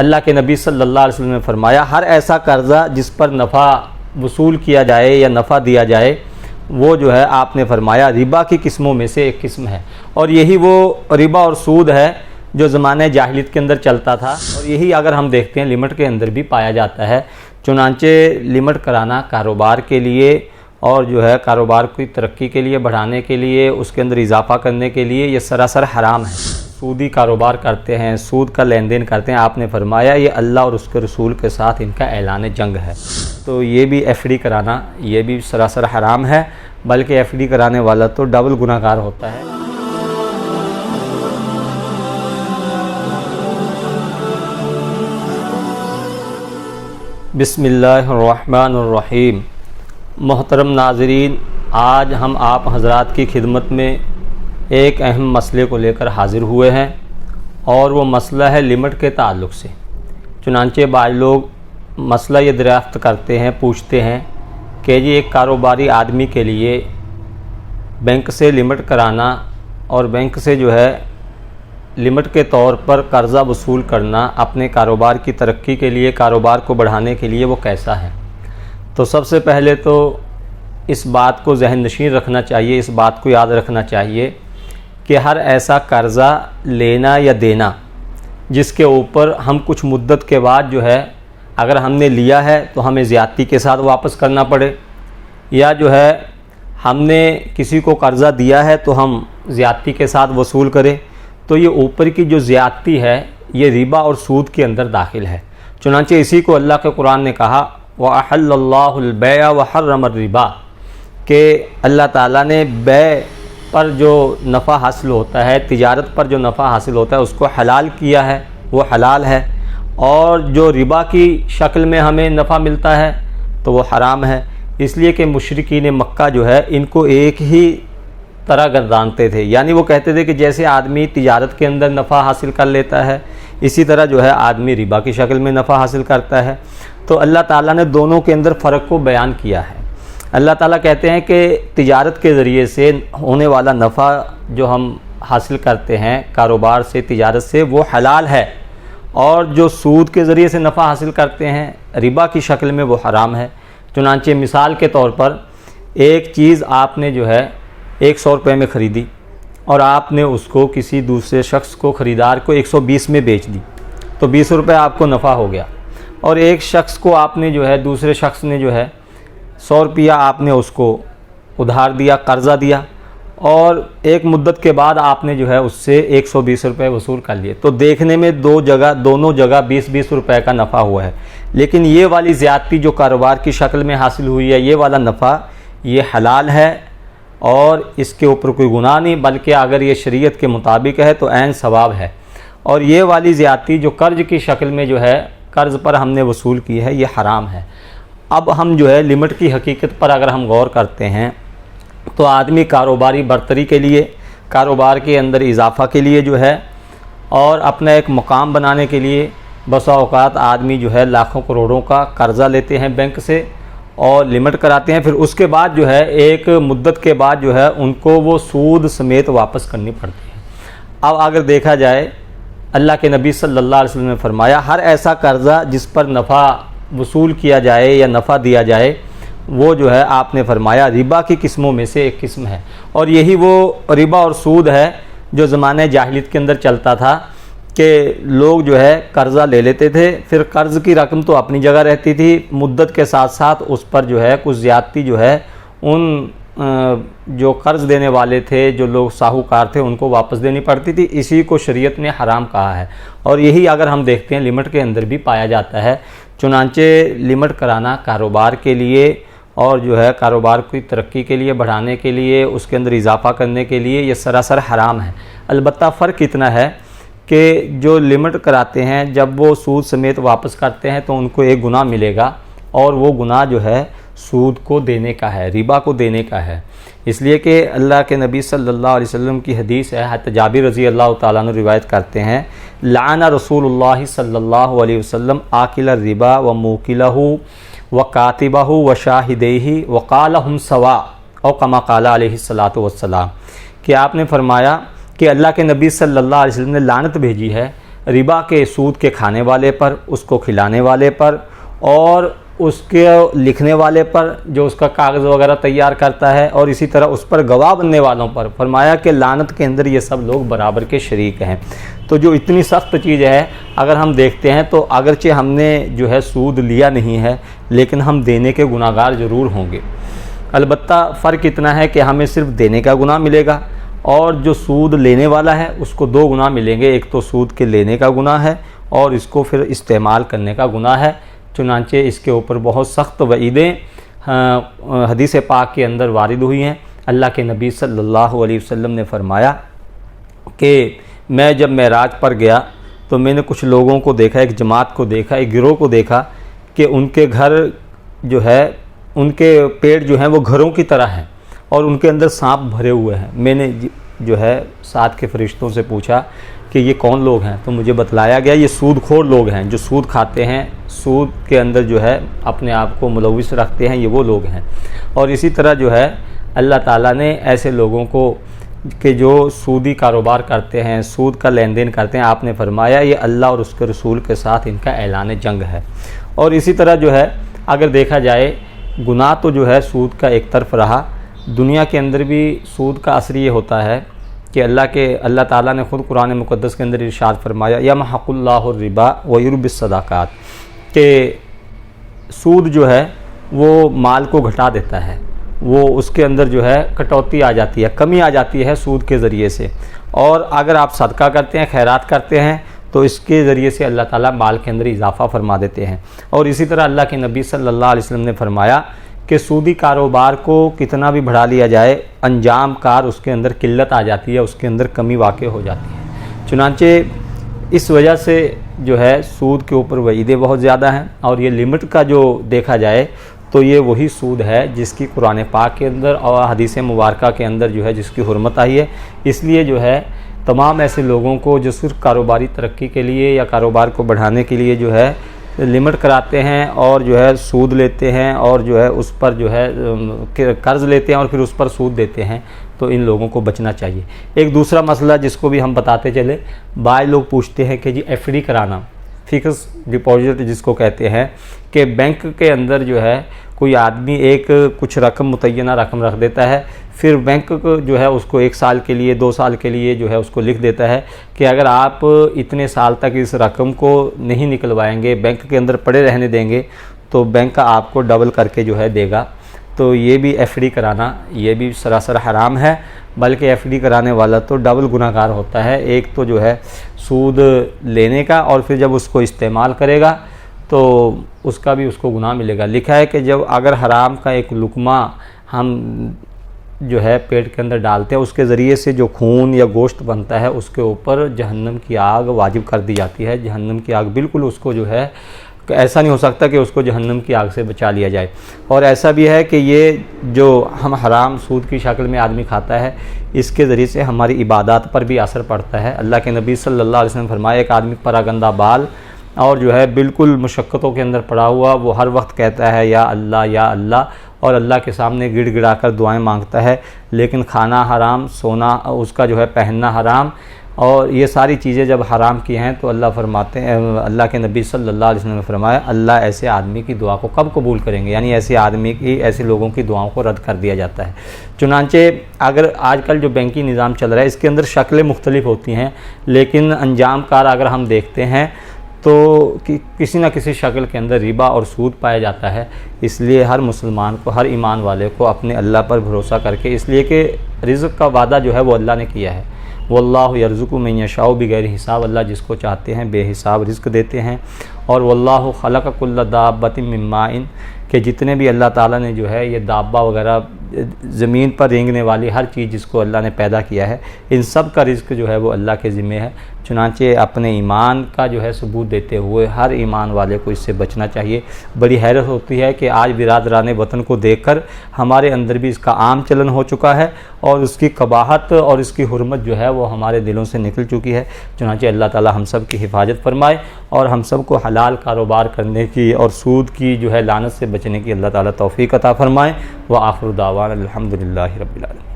اللہ کے نبی صلی اللہ علیہ وسلم نے فرمایا ہر ایسا قرضہ جس پر نفع وصول کیا جائے یا نفع دیا جائے وہ جو ہے آپ نے فرمایا ربا کی قسموں میں سے ایک قسم ہے، اور یہی وہ ربا اور سود ہے جو زمانہ جاہلیت کے اندر چلتا تھا، اور یہی اگر ہم دیکھتے ہیں لمٹ کے اندر بھی پایا جاتا ہے۔ چنانچہ لمٹ کرانا کاروبار کے لیے اور جو ہے کاروبار کی ترقی کے لیے بڑھانے کے لیے اس کے اندر اضافہ کرنے کے لیے یہ سراسر حرام ہے۔ سودی کاروبار کرتے ہیں، سود کا لین دین کرتے ہیں، آپ نے فرمایا یہ اللہ اور اس کے رسول کے ساتھ ان کا اعلان جنگ ہے، تو یہ بھی ایف ڈی کرانا یہ بھی سراسر حرام ہے، بلکہ ایف ڈی کرانے والا تو ڈبل گناہ گار ہوتا ہے۔ بسم اللہ الرحمن الرحیم۔ محترم ناظرین، آج ہم آپ حضرات کی خدمت میں ایک اہم مسئلے کو لے کر حاضر ہوئے ہیں، اور وہ مسئلہ ہے لمٹ کے تعلق سے۔ چنانچہ بعض لوگ مسئلہ یہ دریافت کرتے ہیں، پوچھتے ہیں کہ جی ایک کاروباری آدمی کے لیے بینک سے لمٹ کرانا اور بینک سے جو ہے لمٹ کے طور پر قرضہ وصول کرنا اپنے کاروبار کی ترقی کے لیے، کاروبار کو بڑھانے کے لیے وہ کیسا ہے؟ تو سب سے پہلے تو اس بات کو ذہن نشین رکھنا چاہیے، اس بات کو یاد رکھنا چاہیے کہ ہر ایسا قرضہ لینا یا دینا جس کے اوپر ہم کچھ مدت کے بعد جو ہے اگر ہم نے لیا ہے تو ہمیں زیادتی کے ساتھ واپس کرنا پڑے، یا جو ہے ہم نے کسی کو قرضہ دیا ہے تو ہم زیادتی کے ساتھ وصول کریں، تو یہ اوپر کی جو زیادتی ہے یہ ربا اور سود کے اندر داخل ہے۔ چنانچہ اسی کو اللہ کے قرآن نے کہا وَأَحَلَّ اللَّهُ الْبَيْعَ وَحَرَّمَ الرِّبَا، کہ اللہ تعالیٰ نے بیع پر جو نفع حاصل ہوتا ہے، تجارت پر جو نفع حاصل ہوتا ہے اس کو حلال کیا ہے، وہ حلال ہے، اور جو ربا کی شکل میں ہمیں نفع ملتا ہے تو وہ حرام ہے، اس لیے کہ مشرکین مکہ جو ہے ان کو ایک ہی طرح گردانتے تھے، یعنی وہ کہتے تھے کہ جیسے آدمی تجارت کے اندر نفع حاصل کر لیتا ہے اسی طرح جو ہے آدمی ربا کی شکل میں نفع حاصل کرتا ہے۔ تو اللہ تعالیٰ نے دونوں کے اندر فرق کو بیان کیا ہے۔ اللہ تعالیٰ کہتے ہیں کہ تجارت کے ذریعے سے ہونے والا نفع جو ہم حاصل کرتے ہیں کاروبار سے، تجارت سے، وہ حلال ہے، اور جو سود کے ذریعے سے نفع حاصل کرتے ہیں ربا کی شکل میں وہ حرام ہے۔ چنانچہ مثال کے طور پر ایک چیز آپ نے جو ہے 100 روپے میں خریدی اور آپ نے اس کو کسی دوسرے شخص کو، خریدار کو 120 میں بیچ دی، تو 20 روپے آپ کو نفع ہو گیا، اور ایک شخص کو آپ نے جو ہے دوسرے شخص نے جو ہے 100 روپیہ آپ نے اس کو ادھار دیا، قرضہ دیا، اور ایک مدت کے بعد آپ نے جو ہے اس سے 120 روپے وصول کر لیے، تو دیکھنے میں دونوں جگہ 20 روپے کا نفع ہوا ہے، لیکن یہ والی زیادتی جو کاروبار کی شکل میں حاصل ہوئی ہے، یہ والا نفع یہ حلال ہے، اور اس کے اوپر کوئی گناہ نہیں، بلکہ اگر یہ شریعت کے مطابق ہے تو عین ثواب ہے، اور یہ والی زیادتی جو قرض کی شکل میں جو ہے قرض پر ہم نے وصول کی ہے یہ حرام ہے۔ اب ہم جو ہے لمٹ کی حقیقت پر اگر ہم غور کرتے ہیں تو آدمی کاروباری برتری کے لیے، کاروبار کے اندر اضافہ کے لیے جو ہے، اور اپنا ایک مقام بنانے کے لیے بسا اوقات آدمی جو ہے لاکھوں کروڑوں کا قرضہ لیتے ہیں بینک سے اور لمٹ کراتے ہیں، پھر اس کے بعد جو ہے ایک مدت کے بعد جو ہے ان کو وہ سود سمیت واپس کرنی پڑتی ہے۔ اب اگر دیکھا جائے اللہ کے نبی صلی اللہ علیہ وسلم نے فرمایا ہر ایسا قرضہ جس پر نفع وصول کیا جائے یا نفع دیا جائے وہ جو ہے آپ نے فرمایا ربا کی قسموں میں سے ایک قسم ہے، اور یہی وہ ربا اور سود ہے جو زمانہ جاہلیت کے اندر چلتا تھا کہ لوگ جو ہے قرضہ لے لیتے تھے، پھر قرض کی رقم تو اپنی جگہ رہتی تھی، مدت کے ساتھ ساتھ اس پر جو ہے کچھ زیادتی جو ہے ان جو قرض دینے والے تھے، جو لوگ ساہوکار تھے، ان کو واپس دینی پڑتی تھی، اسی کو شریعت نے حرام کہا ہے، اور یہی اگر ہم دیکھتے ہیں لمٹ کے اندر بھی پایا جاتا ہے۔ چنانچہ لمٹ کرانا کاروبار کے لیے اور جو ہے کاروبار کی ترقی کے لیے، بڑھانے کے لیے، اس کے اندر اضافہ کرنے کے لیے یہ سراسر حرام ہے۔ البتہ فرق اتنا ہے کہ جو لمٹ کراتے ہیں جب وہ سود سمیت واپس کرتے ہیں تو ان کو ایک گناہ ملے گا، اور وہ گناہ جو ہے سود کو دینے کا ہے، ربا کو دینے کا ہے، اس لیے کہ اللہ کے نبی صلی اللہ علیہ وسلم کی حدیث ہے، حضرت جابر رضی اللہ تعالیٰ عنہ روایت کرتے ہیں لعن رسول اللہ صلی اللہ علیہ وسلم آکل الربا و موکلہ و کاتبہ و شاہدیہ وقال ہم سوا او کما قال علیہ الصلاۃ والسلام، کہ آپ نے فرمایا کہ اللہ کے نبی صلی اللہ علیہ وسلم نے لعنت بھیجی ہے ربا کے سود کے کھانے والے پر، اس کو کھلانے والے پر، اور اس کے لکھنے والے پر جو اس کا کاغذ وغیرہ تیار کرتا ہے، اور اسی طرح اس پر گواہ بننے والوں پر۔ فرمایا کہ لعنت کے اندر یہ سب لوگ برابر کے شریک ہیں۔ تو جو اتنی سخت چیز ہے، اگر ہم دیکھتے ہیں تو اگرچہ ہم نے جو ہے سود لیا نہیں ہے، لیکن ہم دینے کے گناہگار ضرور ہوں گے۔ البتہ فرق اتنا ہے کہ ہمیں صرف دینے کا گناہ ملے گا، اور جو سود لینے والا ہے اس کو دو گناہ ملیں گے، ایک تو سود کے لینے کا گناہ ہے اور اس کو پھر استعمال کرنے کا گناہ ہے۔ چنانچہ اس کے اوپر بہت سخت وعیدیں حدیث پاک کے اندر وارد ہوئی ہیں۔ اللہ کے نبی صلی اللہ علیہ وسلم نے فرمایا کہ میں جب معراج پر گیا تو میں نے کچھ لوگوں کو دیکھا، ایک جماعت کو دیکھا، ایک گروہ کو دیکھا کہ ان کے گھر جو ہے، ان کے پیٹ جو ہیں وہ گھروں کی طرح ہیں اور ان کے اندر سانپ بھرے ہوئے ہیں۔ میں نے جو ہے ساتھ کے فرشتوں سے پوچھا کہ یہ کون لوگ ہیں، تو مجھے بتلایا گیا یہ سود خور لوگ ہیں، جو سود کھاتے ہیں، سود کے اندر جو ہے اپنے آپ کو ملوث رکھتے ہیں، یہ وہ لوگ ہیں۔ اور اسی طرح جو ہے اللہ تعالیٰ نے ایسے لوگوں کو کہ جو سودی کاروبار کرتے ہیں، سود کا لین دین کرتے ہیں، آپ نے فرمایا یہ اللہ اور اس کے رسول کے ساتھ ان کا اعلان جنگ ہے۔ اور اسی طرح جو ہے اگر دیکھا جائے گناہ تو جو ہے سود کا ایک طرف رہا، دنیا کے اندر بھی سود کا اثر یہ ہوتا ہے کہ اللہ تعالیٰ نے خود قرآن مقدس کے اندر ارشاد فرمایا یمحق اللہ الربا ویربی الصدقات، کہ سود جو ہے وہ مال کو گھٹا دیتا ہے، وہ اس کے اندر جو ہے کٹوتی آ جاتی ہے، کمی آ جاتی ہے سود کے ذریعے سے۔ اور اگر آپ صدقہ کرتے ہیں، خیرات کرتے ہیں، تو اس کے ذریعے سے اللہ تعالیٰ مال کے اندر اضافہ فرما دیتے ہیں۔ اور اسی طرح اللہ کے نبی صلی اللہ علیہ وسلم نے فرمایا کہ سودی کاروبار کو کتنا بھی بڑھا لیا جائے، انجام کار اس کے اندر قلت آ جاتی ہے، اس کے اندر کمی واقع ہو جاتی ہے۔ چنانچہ اس وجہ سے جو ہے سود کے اوپر وعیدیں بہت زیادہ ہیں، اور یہ لمٹ کا جو دیکھا جائے تو یہ وہی سود ہے جس کی قرآن پاک کے اندر اور حدیث مبارکہ کے اندر جو ہے جس کی حرمت آئی ہے۔ اس لیے جو ہے تمام ایسے لوگوں کو جو صرف کاروباری ترقی کے لیے یا کاروبار کو بڑھانے کے لیے جو ہے لمٹ کراتے ہیں اور جو ہے سود لیتے ہیں اور جو ہے اس پر جو ہے قرض لیتے ہیں اور پھر اس پر سود دیتے ہیں، تو ان لوگوں کو بچنا چاہیے۔ ایک دوسرا مسئلہ جس کو بھی ہم بتاتے چلے، بعض لوگ پوچھتے ہیں کہ جی ایف ڈی کرانا، فکس ڈپازٹ جس کو کہتے ہیں، کہ بینک کے اندر جو ہے کوئی آدمی ایک کچھ رقم متعینہ رقم رکھ دیتا ہے، پھر بینک جو ہے اس کو 1 سال کے لیے 2 سال کے لیے جو ہے اس کو لکھ دیتا ہے کہ اگر آپ اتنے سال تک اس رقم کو نہیں نکلوائیں گے، بینک کے اندر پڑے رہنے دیں گے، تو بینک آپ کو ڈبل کر کے جو ہے دے گا۔ تو یہ بھی ایف ڈی کرانا یہ بھی سراسر حرام ہے، بلکہ ایف ڈی کرانے والا تو ڈبل گناہ گار ہوتا ہے، ایک تو جو ہے سود لینے کا، اور پھر جب اس کو استعمال کرے گا تو اس کا بھی اس کو گناہ ملے گا۔ لکھا ہے کہ جب اگر حرام کا ایک لقمہ ہم جو ہے پیٹ کے اندر ڈالتے ہیں، اس کے ذریعے سے جو خون یا گوشت بنتا ہے اس کے اوپر جہنم کی آگ واجب کر دی جاتی ہے۔ جہنم کی آگ بالکل اس کو جو ہے ایسا نہیں ہو سکتا کہ اس کو جہنم کی آگ سے بچا لیا جائے۔ اور ایسا بھی ہے کہ یہ جو ہم حرام سود کی شکل میں آدمی کھاتا ہے، اس کے ذریعے سے ہماری عبادات پر بھی اثر پڑتا ہے۔ اللہ کے نبی صلی اللہ علیہ وسلم فرمایا ایک آدمی پراگندہ بال اور جو ہے بالکل مشقتوں کے اندر پڑا ہوا، وہ ہر وقت کہتا ہے یا اللہ یا اللہ، اور اللہ کے سامنے گڑ گڑا کر دعائیں مانگتا ہے، لیکن کھانا حرام، سونا اس کا جو ہے پہننا حرام، اور یہ ساری چیزیں جب حرام کی ہیں تو اللہ فرماتے ہیں، اللہ کے نبی صلی اللہ علیہ وسلم نے فرمایا اللہ ایسے آدمی کی دعا کو کب قبول کریں گے، یعنی ایسے آدمی کی، ایسے لوگوں کی دعاؤں کو رد کر دیا جاتا ہے۔ چنانچہ اگر آج کل جو بینکی نظام چل رہا ہے اس کے اندر شکلیں مختلف ہوتی ہیں، لیکن انجام کار اگر ہم دیکھتے ہیں تو کسی نہ کسی شکل کے اندر ربا اور سود پایا جاتا ہے۔ اس لیے ہر مسلمان کو، ہر ایمان والے کو اپنے اللہ پر بھروسہ کر کے، اس لیے کہ رزق کا وعدہ جو ہے وہ اللہ نے کیا ہے، واللہ یرزق من یشاء بغیر حساب، اللہ جس کو چاہتے ہیں بے حساب رزق دیتے ہیں۔ اور واللہ خلق کل دابۃ من ماء، کہ جتنے بھی اللہ تعالیٰ نے جو ہے یہ دابہ وغیرہ زمین پر رینگنے والی ہر چیز جس کو اللہ نے پیدا کیا ہے، ان سب کا رزق جو ہے وہ اللہ کے ذمہ ہے۔ چنانچہ اپنے ایمان کا جو ہے ثبوت دیتے ہوئے ہر ایمان والے کو اس سے بچنا چاہیے۔ بڑی حیرت ہوتی ہے کہ آج برادران وطن کو دیکھ کر ہمارے اندر بھی اس کا عام چلن ہو چکا ہے، اور اس کی قباحت اور اس کی حرمت جو ہے وہ ہمارے دلوں سے نکل چکی ہے۔ چنانچہ اللہ تعالی ہم سب کی حفاظت فرمائے اور ہم سب کو حلال کاروبار کرنے کی اور سود کی جو ہے لعنت سے بچنے کی اللہ تعالی توفیق عطا فرمائے۔ وآخر دعوانا الحمدللہ رب العالمین۔